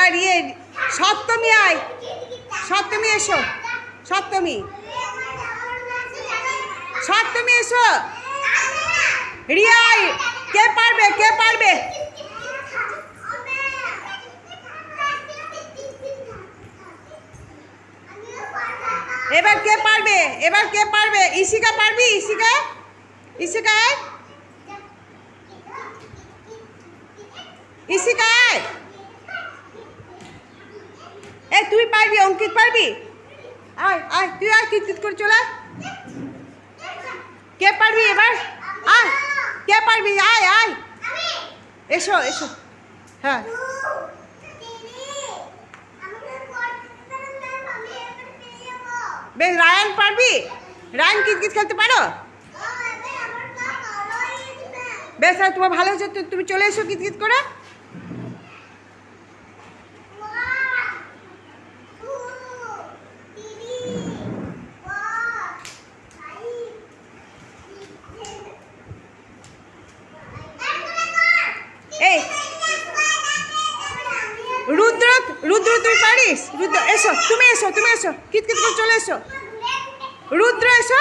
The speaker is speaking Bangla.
এবার সপ্তমী আয়, সপ্তমী এসো, সপ্তমী সপ্তমী এসো। রিয়া কে পারবে, কে পারবে? এবার কে পারবে, এবার কে পারবে? ইশিকা পারবি? ইশিকা, ইশিকা আয়, ইশিকা আয়। তুই পারবি, অঙ্কিত পারবি? আয় আয়, তুই আয়, কিট করে চলে। কে পারবি এবার? আয়, কে পারবি? আয় আয়, এসো এসো। হ্যাঁ বেশ, রায়ান পারবি? রায়ান কিট খেলতে পারো? বেশ, আর তোমার ভালো হচ্ছে, তুমি চলে এসো কিট করে। এই রুদ্র, রুদ্র তুই পারিস? রুদ্র এসো, তুমি এসো, তুমি এসো, কিট করে চলে এসো। রুদ্র এসো।